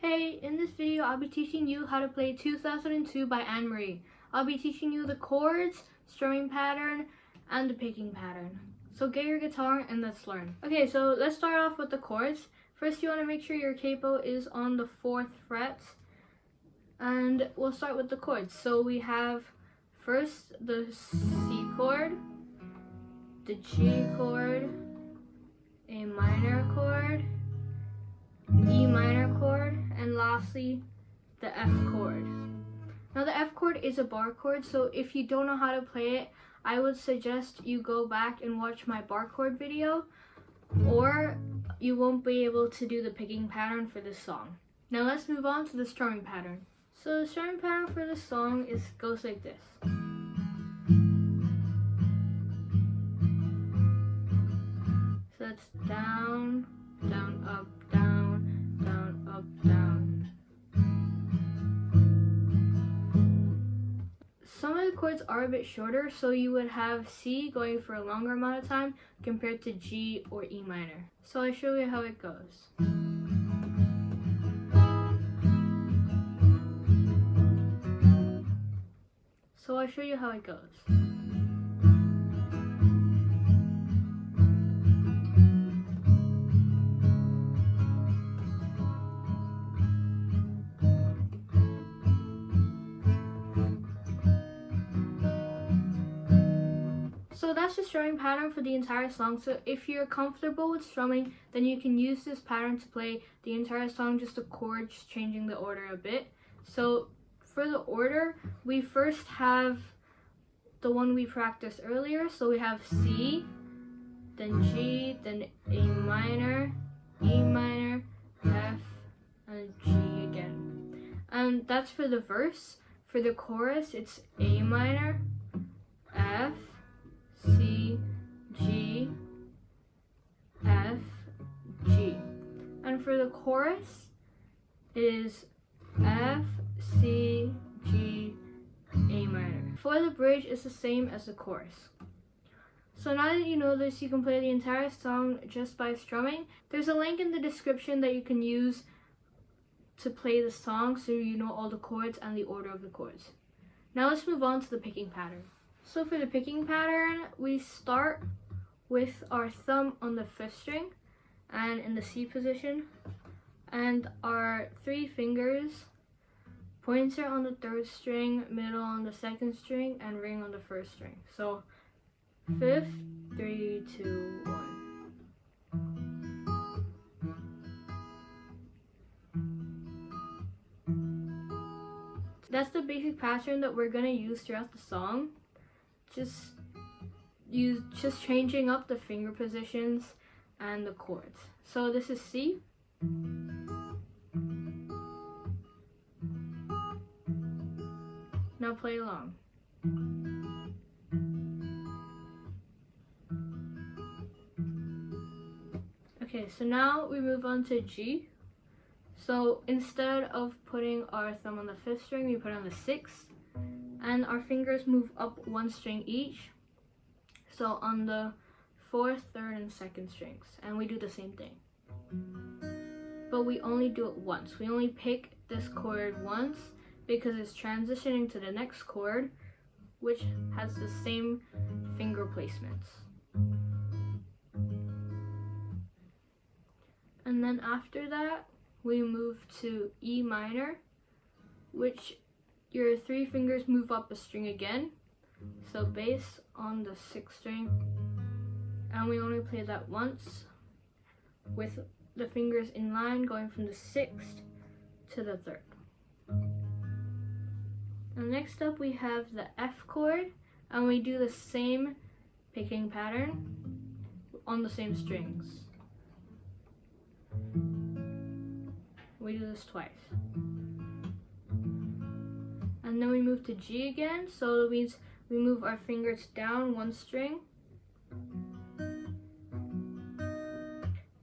Hey, in this video I'll be teaching you how to play 2002 by Anne Marie. I'll be teaching you the chords, strumming pattern, and the picking pattern. So get your guitar and let's learn. Okay, so let's start off with the chords. First you want to make sure your capo is on the 4th fret. And we'll start with the chords. So we have first the C chord, the G chord, A minor chord, E minor chord, and lastly the F chord. Now the F chord is a bar chord, so if you don't know how to play it, I would suggest you go back and watch my bar chord video, or you won't be able to do the picking pattern for this song. Now let's move on to the strumming pattern. So the strumming pattern for this song goes like this. So that's down, down, up, down, down, up, down. Some of the chords are a bit shorter, so you would have C going for a longer amount of time compared to G or E minor. So I'll show you how it goes. So I'll show you how it goes. So that's the strumming pattern for the entire song. So if you're comfortable with strumming, then you can use this pattern to play the entire song, just the chords changing the order a bit. So for the order, we first have the one we practiced earlier. So we have C, then G, then A minor, E minor, F, and G again. And that's for the verse. For the chorus, it's A minor, F, C, G, F, G. And for the chorus, it is F, C, G, A minor. For the bridge, it's the same as the chorus. So now that you know this, you can play the entire song just by strumming. There's a link in the description that you can use to play the song so you know all the chords and the order of the chords. Now let's move on to the picking pattern. So for the picking pattern, we start with our thumb on the 5th string and in the C position, and our 3 fingers, pointer on the 3rd string, middle on the 2nd string, and ring on the 1st string. So 5th, 3, 2, 1. That's the basic pattern that we're gonna use throughout the song. Just changing up the finger positions and the chords. So this is C. Now play along. Okay, so now we move on to G. So instead of putting our thumb on the 5th string, we put it on the 6th. And our fingers move up 1 string each. So on the 4th, 3rd, and 2nd strings. And we do the same thing. But we only do it once. We only pick this chord once because it's transitioning to the next chord, which has the same finger placements. And then after that, we move to E minor, which your 3 fingers move up a string again. So bass on the 6th string. And we only play that once with the fingers in line going from the 6th to the 3rd. And next up we have the F chord, and we do the same picking pattern on the same strings. We do this twice. And then we move to G again, so it means we move our fingers down 1 string.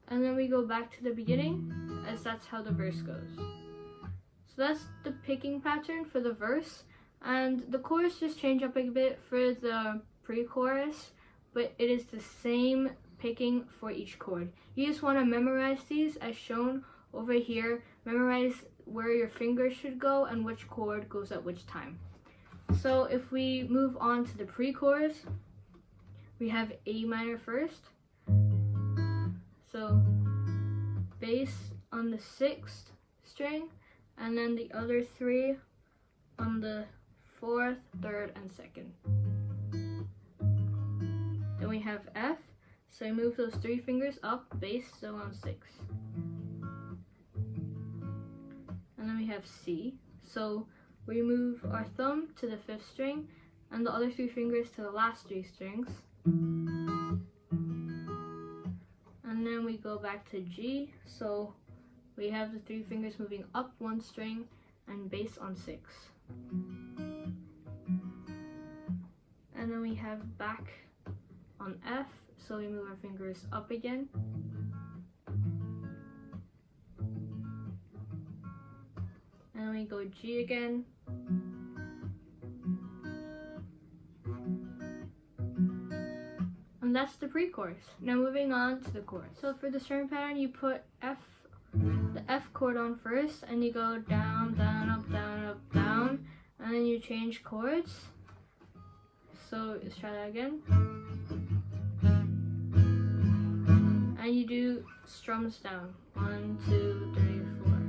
And then we go back to the beginning, as that's how the verse goes. So that's the picking pattern for the verse. And the chorus just change up a bit for the pre-chorus, but it is the same picking for each chord. You just want to memorize these as shown over here memorize where your fingers should go and which chord goes at which time. So if we move on to the pre-chorus, we have A minor first. So bass on the 6th string, and then the other 3 on the 4th, 3rd, and 2nd. Then we have F, so we move those 3 fingers up, bass still on 6. And then we have C, so we move our thumb to the 5th string and the other 3 fingers to the last 3 strings. And then we go back to G, so we have the 3 fingers moving up 1 string and bass on 6. And then we have back on F, so we move our fingers up again. And then we go G again. And that's the pre-chorus. Now moving on to the chorus. So for the strumming pattern, you put the F chord on first, and you go down, down, up, down, up, down, and then you change chords. So let's try that again. And you do strums down. 1, 2, 3, 4.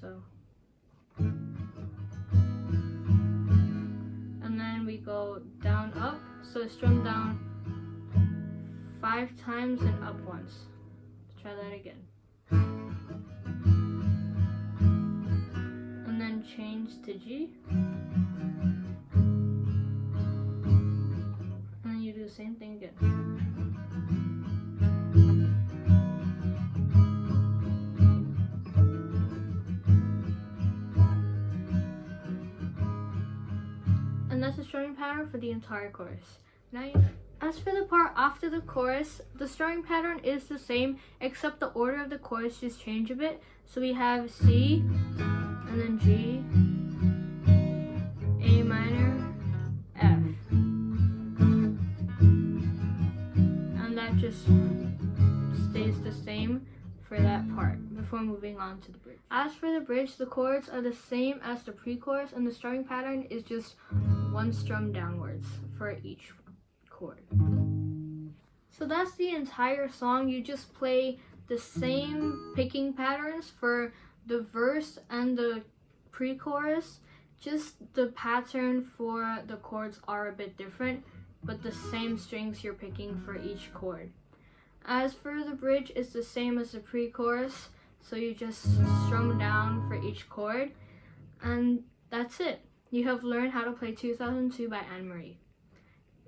So. And then we go down, up. So strum down 5 times and up once. Let's try that again. And then change to G. And then you do the same thing again. And that's the strumming pattern for the entire chorus. Now, as for the part after the chorus, the strumming pattern is the same, except the order of the chorus just change a bit. So we have C, and then G, A minor, F. And that just stays the same for that part before moving on to the bridge. As for the bridge, the chords are the same as the pre-chorus, and the strumming pattern is just 1 strum downwards for each chord. So that's the entire song. You just play the same picking patterns for the verse and the pre-chorus. Just the pattern for the chords are a bit different, but the same strings you're picking for each chord. As for the bridge, it's the same as the pre-chorus, so you just strum down for each chord, and that's it. You have learned how to play 2002 by Anne-Marie.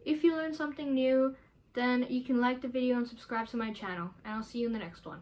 If you learned something new, then you can like the video and subscribe to my channel, and I'll see you in the next one.